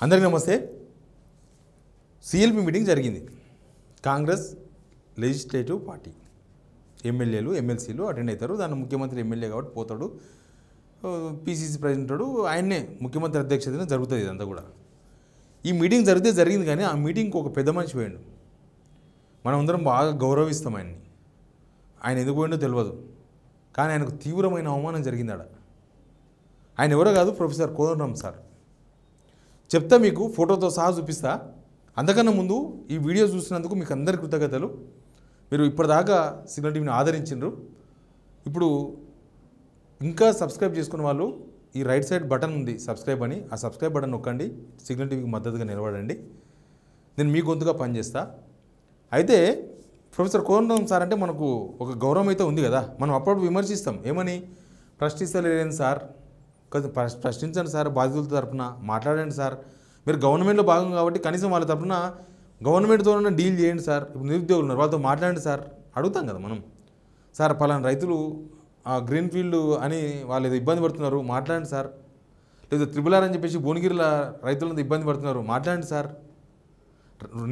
అందరికీ నమస్తే. CLP meeting జరిగింది. కాంగ్రెస్ లెజిస్లేటివ్ పార్టీ ఎమ్మెల్యేలు ఎమ్మెల్సీలు అటెండ్ అవుతారు. దాని ముఖ్యమంత్రి ఎమ్మెల్యే కాబట్టి పోతాడు. పిసిసి ప్రెసిడెంట్ ఆయన్నే ముఖ్యమంత్రి అధ్యక్షతన జరుగుతుంది. ఇదంతా కూడా ఈ మీటింగ్ జరిగింది. కానీ ఆ మీటింగ్కి ఒక పెద్ద మనిషి పోయిండు. మనం అందరం బాగా గౌరవిస్తాం ఆయన్ని. ఆయన ఎందుకు పోయిండో తెలియదు. కానీ ఆయనకు తీవ్రమైన అవమానం జరిగింది ఆడ. ఆయన ఎవరో కాదు, ప్రొఫెసర్ కోదండరామ్ సార్. చెప్తా, మీకు ఫోటోతో సహా చూపిస్తా. అంతకన్నా ముందు ఈ వీడియో చూసినందుకు మీకు అందరి కృతజ్ఞతలు. మీరు ఇప్పటిదాకా సిగ్నల్ టీవీని ఆదరించారు. ఇప్పుడు ఇంకా సబ్స్క్రైబ్ చేసుకున్న వాళ్ళు ఈ రైట్ సైడ్ బటన్ ఉంది సబ్స్క్రైబ్ అని, ఆ సబ్స్క్రైబ్ బటన్ నొక్కండి. సిగ్నల్ టీవీకి మద్దతుగా నిలబడండి. నేను మీ గొంతుగా పనిచేస్తా. అయితే ప్రొఫెసర్ కోదండరామ్ సార్ అంటే మనకు ఒక గౌరవం అయితే ఉంది కదా. మనం అప్పుడప్పుడు విమర్శిస్తాం. ఏమని? ప్రశ్నిస్తలేని సార్, ప్రశ్నించండి సార్, బాధితుల తరఫున మాట్లాడండి సార్, మీరు గవర్నమెంట్లో భాగం కాబట్టి కనీసం వాళ్ళ తరఫున గవర్నమెంట్తో డీల్ చేయండి సార్, ఇప్పుడు నిరుద్యోగులు ఉన్నారు వాళ్ళతో మాట్లాడండి సార్ అడుగుతాం కదా మనం. సార్ పలానా రైతులు గ్రీన్ ఫీల్డ్ అని వాళ్ళు ఏదో ఇబ్బంది పడుతున్నారు, మాట్లాడండి సార్. లేదా త్రిబులార్ అని చెప్పేసి భువనగిరిలో రైతులంతా ఇబ్బంది పడుతున్నారు, మాట్లాడండి సార్.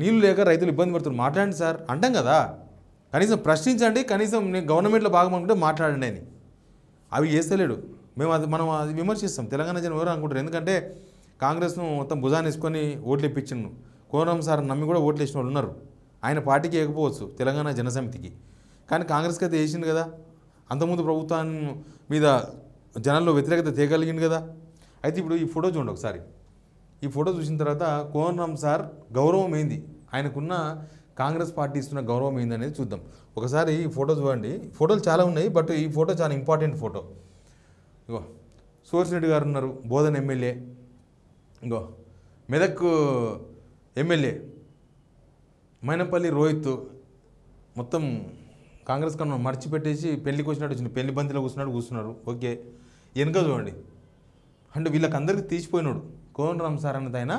నీళ్ళు లేక రైతులు ఇబ్బంది పడుతున్నారు, మాట్లాడండి సార్ అంటాం కదా. కనీసం ప్రశ్నించండి, కనీసం నేను గవర్నమెంట్లో భాగం అనుకుంటే మాట్లాడండి అని. అవి చేస్తలేడు. మనం అది విమర్శిస్తాం. తెలంగాణ జనం ఎవరు అనుకుంటారు. ఎందుకంటే కాంగ్రెస్ను మొత్తం భుజాన్ని వేసుకొని ఓట్లు ఇప్పించిండు. కోదండరామ్ సార్ నమ్మి కూడా ఓట్లు వేసిన వాళ్ళు ఉన్నారు. ఆయన పార్టీకి వేయకపోవచ్చు, తెలంగాణ జనసమితికి, కానీ కాంగ్రెస్కి అయితే వేసిండు కదా. అంతకుముందు ప్రభుత్వాన్ని మీద జనాల్లో వ్యతిరేకత తేగలిగింది కదా. అయితే ఇప్పుడు ఈ ఫోటో చూడండి ఒకసారి. ఈ ఫోటో చూసిన తర్వాత కోదండరామ్ సార్ గౌరవం ఏంది, ఆయనకున్న కాంగ్రెస్ పార్టీ ఇస్తున్న గౌరవం ఏంది అనేది చూద్దాం. ఒకసారి ఈ ఫోటో చూడండి. ఫోటోలు చాలా ఉన్నాయి, బట్ ఈ ఫోటో చాలా ఇంపార్టెంట్ ఫోటో. ఇగో సోర్సిరెడ్డి గారు ఉన్నారు, బోధన్ ఎమ్మెల్యే. ఇంకో మెదక్ ఎమ్మెల్యే మైనపల్లి రోహిత్. మొత్తం కాంగ్రెస్ కన్నా మర్చిపెట్టేసి పెళ్లికి వచ్చినట్టు వచ్చింది, పెళ్లి బంతిలో కూర్చున్నారు. ఓకే, వెనుక చూడండి. అంటే వీళ్ళకి అందరికీ తీసిపోయినాడు కోదండరామ్ సార్ అన్నది ఆయన.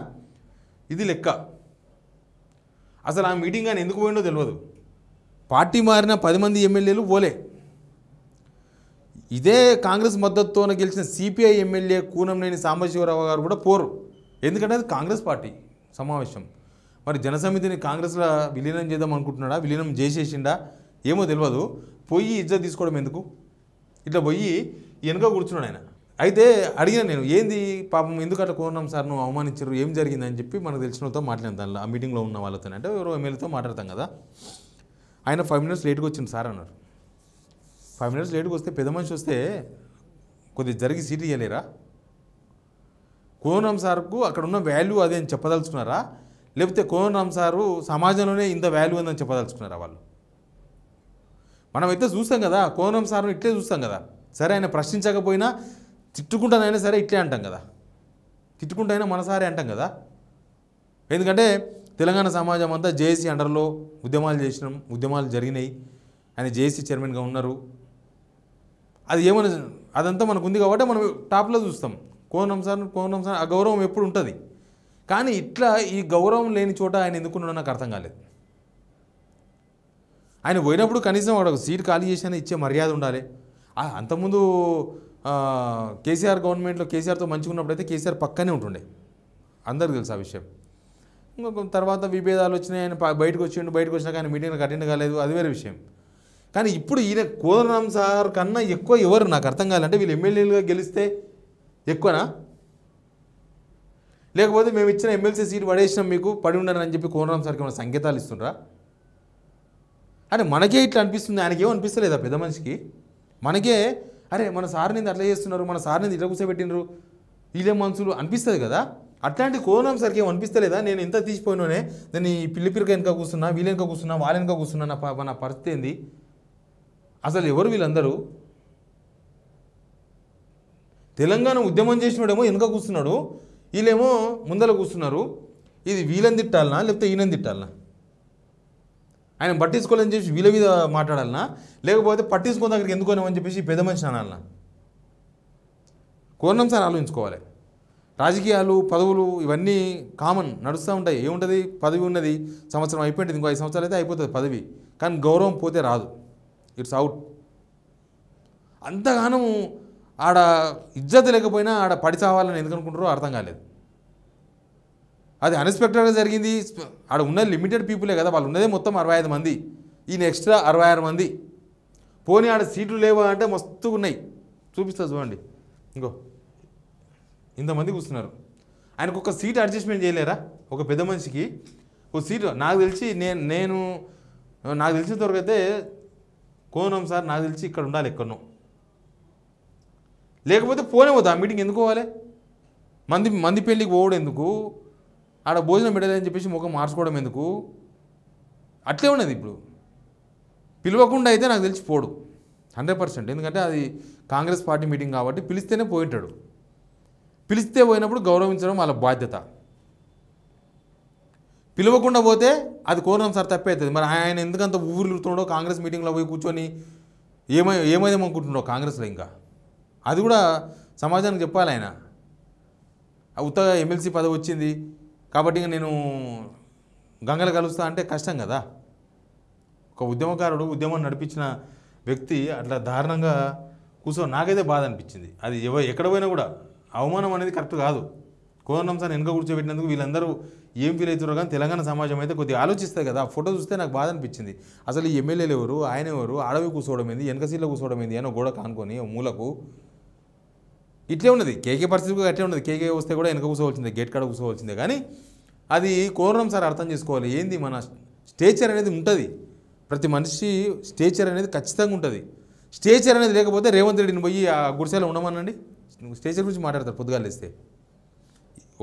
ఇది లెక్క. అసలు ఆ మీటింగ్ ఆయన ఎందుకు పోయిండో తెలియదు. పార్టీ మారిన 10 మంది ఎమ్మెల్యేలు పోలే. ఇదే కాంగ్రెస్ మద్దతుతో గెలిచిన సిపిఐ ఎమ్మెల్యే కూనంనేని సాంబశివరావు గారు కూడా పోరు. ఎందుకంటే అది కాంగ్రెస్ పార్టీ సమావేశం. మరి జనసమితిని కాంగ్రెస్లో విలీనం చేద్దాం అనుకుంటున్నాడా, విలీనం చేసేసిండా ఏమో తెలియదు. పోయి ఇజ్జత్ తీసుకోవడం ఎందుకు, ఇట్లా పోయి వెనుక కూర్చున్నాడు ఆయన. అయితే అడిగిన నేను, ఏంది పాపం ఎందుకు అట్లా కోదండరామ్ సార్ నువ్వు అవమానించారు, ఏం జరిగిందని చెప్పి మనకు తెలిసిన వాళ్ళతో మాట్లాడిన దానిలో ఆ మీటింగ్లో ఉన్న వాళ్ళతో, అంటే ఎవరో ఎమ్మెల్యేతో మాట్లాడతాం కదా. ఆయన 5 minutes లేట్గా వచ్చింది సార్ అన్నారు. 5 minutes లేట్గా వస్తే పెద్ద మనిషి వస్తే కొద్దిగా జరిగి సీట్లు ఇవ్వలేరా? కోదండరామ్ సార్కు అక్కడ ఉన్న వాల్యూ అదే అని చెప్పదలుచుకున్నారా, లేకపోతే కోదండరామ్ సారు సమాజంలోనే ఇంత వాల్యూ ఉందని చెప్పదలుచుకున్నారా వాళ్ళు? మనమైతే చూస్తాం కదా, కోదండరామ్ సార్ను ఇట్లే చూస్తాం కదా. సరే ఆయన ప్రశ్నించకపోయినా తిట్టుకుంటానైనా సరే ఇట్లే అంటాం కదా, తిట్టుకుంటైనా మనసారే అంటాం కదా. ఎందుకంటే తెలంగాణ సమాజం అంతా జేఏసీ అండర్లో ఉద్యమాలు జరిగినాయి. ఆయన జేఏసీ చైర్మన్గా ఉన్నారు. అది ఏమైనా అదంతా మనకు ఉంది కాబట్టి మనం టాప్లో చూస్తాం. కోదండరామ్ సార్ ఆ గౌరవం ఎప్పుడు ఉంటుంది. కానీ ఇట్లా ఈ గౌరవం లేని చోట ఆయన ఎందుకున్నాడో నాకు అర్థం కాలేదు. ఆయన పోయినప్పుడు కనీసం వాడు సీట్ ఖాళీ చేసి ఇచ్చే మర్యాద ఉండాలి. అంతకుముందు కేసీఆర్ గవర్నమెంట్లో కేసీఆర్తో మంచిగా ఉన్నప్పుడైతే కేసీఆర్ పక్కనే ఉంటుండే, అందరికీ తెలుసు ఆ విషయం. ఇంకొక తర్వాత విభేదాలు వచ్చినాయి, ఆయన బయటకు వచ్చినాక ఆయన మీటింగ్లకు అటెండ్ కాలేదు, అది వేరే విషయం. కానీ ఇప్పుడు ఈయన కోదండరామ్ సార్ కన్నా ఎక్కువ ఎవరు నాకు అర్థం కావాలంటే, వీళ్ళు ఎమ్మెల్యేలుగా గెలిస్తే ఎక్కువనా, లేకపోతే మేము ఇచ్చిన ఎమ్మెల్సీ సీట్ పడేసినాం మీకు పడి ఉండరని చెప్పి కోదండరామ్ సార్కి ఏమైనా సంకేతాలు ఇస్తుండ్రా? అంటే మనకే ఇట్లా అనిపిస్తుంది, ఆయనకేమో అనిపిస్తలేదా పెద్ద మనిషికి? మనకే అరే మన సార్ని అట్లా చేస్తున్నారు, మన సార్ని ఇట్లా కూర్చోబెట్టినరు, వీళ్ళే మనుషులు అనిపిస్తుంది కదా. అట్లాంటి కోదండరామ్ సార్కి ఏమో అనిపిస్తలేదా? నేను ఎంత తీసిపోయినోనే, నేను ఈ పిల్లిపిరిక వెనక కూర్చున్నా, వీళ్ళ వెనక కూర్చున్నా, వాళ్ళ వెనక కూర్చున్నా, నా పరిస్థితి ఏంది? అసలు ఎవరు వీళ్ళందరూ? తెలంగాణ ఉద్యమం చేసినాడేమో వెనుక కూర్చున్నాడు, వీళ్ళేమో ముందర కూర్చున్నారు. ఇది వీళ్ళని తిట్టాలనా లేకపోతే ఈయనని తిట్టాలనా? ఆయన పట్టించుకోవాలని చెప్పి వీళ్ళ మీద మాట్లాడాలనా, లేకపోతే పట్టించుకున్న దగ్గరికి ఎందుకోనేమని చెప్పేసి పెద్ద మనిషి అనాలనా? కోదండరామ్ సార్ ఆలోచించుకోవాలి. రాజకీయాలు పదవులు ఇవన్నీ కామన్ నడుస్తూ ఉంటాయి. ఏముంటుంది, పదవి ఉన్నది, సంవత్సరం అయిపోయింది, ఇంకో 5 సంవత్సరాలు అయితే అయిపోతుంది పదవి. కానీ గౌరవం పోతే రాదు, ఇట్స్ అవుట్. అంతగానం ఆడ ఇజ్జత్ లేకపోయినా ఆడ పడి చావాలని ఎందుకు అనుకుంటారో అర్థం కాలేదు. అది అన్ఎక్స్పెక్టెడ్గా జరిగింది. ఆడ ఉన్నది లిమిటెడ్ పీపులే కదా, వాళ్ళు ఉన్నదే మొత్తం 65 మంది, ఈయన ఎక్స్ట్రా 66 మంది. పోనీ ఆడ సీట్లు లేవా అంటే మస్తుగా ఉన్నాయి, చూపిస్తా చూడండి. ఇంకో ఇంతమంది కూర్చున్నారు, ఆయనకు ఒక సీట్ అడ్జస్ట్మెంట్ చేయలేరా? ఒక పెద్ద మనిషికి ఒక సీటు. నాకు తెలిసి నాకు తెలిసిన వరకైతే కోనం సార్ నాకు తెలిసి ఇక్కడ ఉండాలి ఎక్కడనో, లేకపోతే పోనే పోతా. ఆ మీటింగ్ ఎందుకు పోవాలి? మంది పెళ్ళికి పోవడం ఎందుకు? ఆడ భోజనం పెట్టాలని చెప్పేసి ముఖం మార్చుకోవడం ఎందుకు? అట్లే ఉన్నది. ఇప్పుడు పిలవకుండా అయితే నాకు తెలిసి పోడు 100%. ఎందుకంటే అది కాంగ్రెస్ పార్టీ మీటింగ్ కాబట్టి పిలిస్తేనే పోయింటాడు. పిలిస్తే పోయినప్పుడు గౌరవించడం వాళ్ళ బాధ్యత. పిలవకుండా పోతే అది కోరం సార్ తప్పే అవుతుంది. మరి ఆయన ఎందుకంత ఊరుతుండో కాంగ్రెస్ మీటింగ్లో పోయి కూర్చొని ఏమైందనుకుంటుండో కాంగ్రెస్లో. ఇంకా అది కూడా సమాజానికి చెప్పాలి. ఆయన ఉత్తగా ఎమ్మెల్సీ పదవి వచ్చింది కాబట్టి ఇంకా నేను గంగలు కలుస్తా అంటే కష్టం కదా. ఒక ఉద్యమకారుడు, ఉద్యమం నడిపించిన వ్యక్తి అట్లా దారుణంగా నాకైతే బాధ అనిపించింది. అది ఎక్కడ పోయినా కూడా అవమానం అనేది కరెక్ట్ కాదు. కోదండం సార్ వెనక కూర్చోబెట్టినందుకు వీళ్ళందరూ ఏం ఫీల్ అవుతారో కానీ తెలంగాణ సమాజం అయితే కొద్దిగా ఆలోచిస్తుంది కదా. ఫోటో చూస్తే నాకు బాధ అనిపించింది. అసలు ఈ ఎమ్మెల్యేలు ఎవరు, ఆయన ఎవరు, అడవి కూర్చోవడం ఏంది, వెనక సీట్లో కూర్చోవడం ఏంది అని గోడ కానుకొని మూలకు ఇట్లే ఉన్నది. కేకే పరిస్థితి అట్లే ఉన్నది. కేకే వస్తే కూడా వెనక కూర్చోవలసిందే, గేట్ కాడ కూర్చోవలసిందే. కానీ అది కోదండం సార్ అర్థం చేసుకోవాలి. ఏంది మన స్టేచర్ అనేది ఉంటుంది, ప్రతి మనిషి స్టేచర్ అనేది ఖచ్చితంగా ఉంటుంది. స్టేచర్ అనేది లేకపోతే రేవంత్ రెడ్డిని పోయి ఆ గుడిసెలో ఉండమనండి, స్టేచర్ గురించి మాట్లాడతారు పొద్దుగాలు వేస్తే.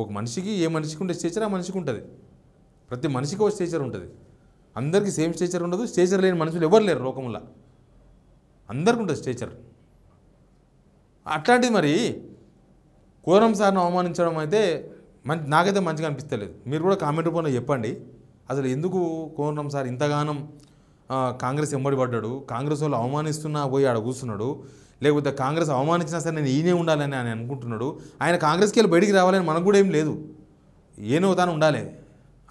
ఒక మనిషికి ఏ మనిషికి ఉండే స్టేచర్ ఆ మనిషికి ఉంటుంది. ప్రతి మనిషికి ఒక స్టేచర్ ఉంటుంది. అందరికీ సేమ్ స్టేచర్ ఉండదు. స్టేచర్ లేని మనుషులు ఎవరు లేరు లోకంలో, అందరికీ ఉంటుంది స్టేచర్. అట్లాంటిది మరి కోరం సార్ను అవమానించడం అయితే నాకైతే మంచిగా అనిపిస్తలేదు. మీరు కూడా కామెంట్ రూపంలో చెప్పండి, అసలు ఎందుకు కోరం సార్ ఇంతగానం కాంగ్రెస్ ఎంబడి పడ్డాడు? కాంగ్రెస్ వాళ్ళు అవమానిస్తున్నా పోయి ఆడ కూర్చున్నాడు, లేకపోతే కాంగ్రెస్ అవమానించినా సరే నేను ఈయనే ఉండాలని ఆయన అనుకుంటున్నాడు. ఆయన కాంగ్రెస్కి వెళ్ళి బయటికి రావాలని మనకు కూడా ఏం లేదు, ఏనో తాను ఉండాలి.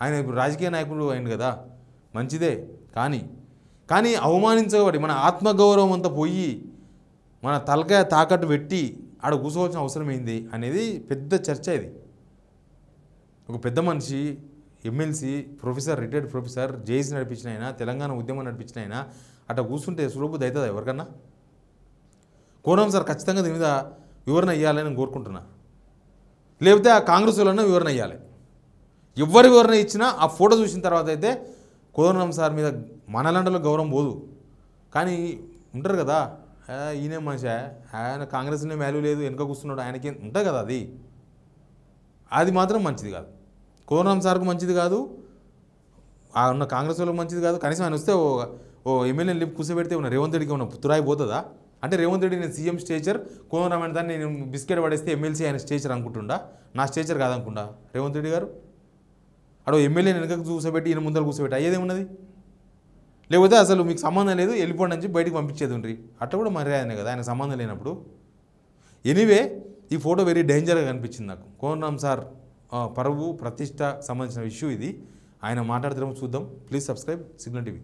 ఆయన ఇప్పుడు రాజకీయ నాయకుడు అయింది కదా, మంచిదే. కానీ అవమానించబడి మన ఆత్మగౌరవం అంతా పోయి మన తలకాయ తాకట్టు పెట్టి ఆడ కూర్చోవాల్సిన అవసరం ఏంది అనేది పెద్ద చర్చ. ఇది ఒక పెద్ద మనిషి, MLC, professor, retired professor, JAC నడిపించిన ఆయన, తెలంగాణ ఉద్యమం నడిపించిన ఆయన అట్లా కూర్చుంటే సులభుది అవుతుందా ఎవరికన్నా? కోరం సార్ ఖచ్చితంగా దీని మీద వివరణ ఇవ్వాలని నేను కోరుకుంటున్నా. లేకపోతే ఆ కాంగ్రెస్ వాళ్ళన్నా వివరణ ఇవ్వాలి. ఎవరి వివరణ ఇచ్చినా ఆ ఫోటో చూసిన తర్వాత అయితే కోరం సార్ మీద మనలంటలో గౌరవం పోదు. కానీ ఉంటారు కదా, ఈయనే మనిషి, ఆయన కాంగ్రెస్లోనే వాల్యూ లేదు, వెనుక కూర్చున్నాడు, ఆయనకి ఉంటుంది కదా, అది మాత్రం మంచిది కాదు. కోరం సార్కు మంచిది కాదు, ఉన్న కాంగ్రెస్ వాళ్ళకి మంచిది కాదు. కనీసం ఆయన వస్తే ఓ ఎమ్మెల్యేని లిప్ కూర్చోబెడితే ఉన్న రేవంత్ రెడ్డికి ఉన్న పుత్తురాయి పోతుందా? అంటే రేవంత్ రెడ్డి నేను సీఎం స్టేచర్, కోదండరామ్ దాన్ని నేను బిస్కెట్ పడేస్తే ఎమ్మెల్సీ ఆయన స్టేచర్ అనుకుంటుండా, నా స్టేచర్ కాదనుకుంటా రేవంత్ రెడ్డి గారు. అడో ఎమ్మెల్యేని వెనకకు కూర్చోబెట్టి ఈయన ముందర కూర్చోబెట్టి అయ్యేదేమున్నది? లేకపోతే అసలు మీకు సంబంధం లేదు, వెళ్ళిపోండి అని బయటికి పంపించేది ఉండ్రి, అట్లా కూడా మర్యాదనే కదా ఆయన సంబంధం లేనప్పుడు. ఎనీవే ఈ ఫోటో వెరీ డేంజర్గా కనిపించింది నాకు. కోదండరామ్ సార్ పరువు ప్రతిష్ట సంబంధించిన ఇష్యూ ఇది. ఆయన మాట్లాడుతున్నాం, చూద్దాం. Please subscribe signal TV.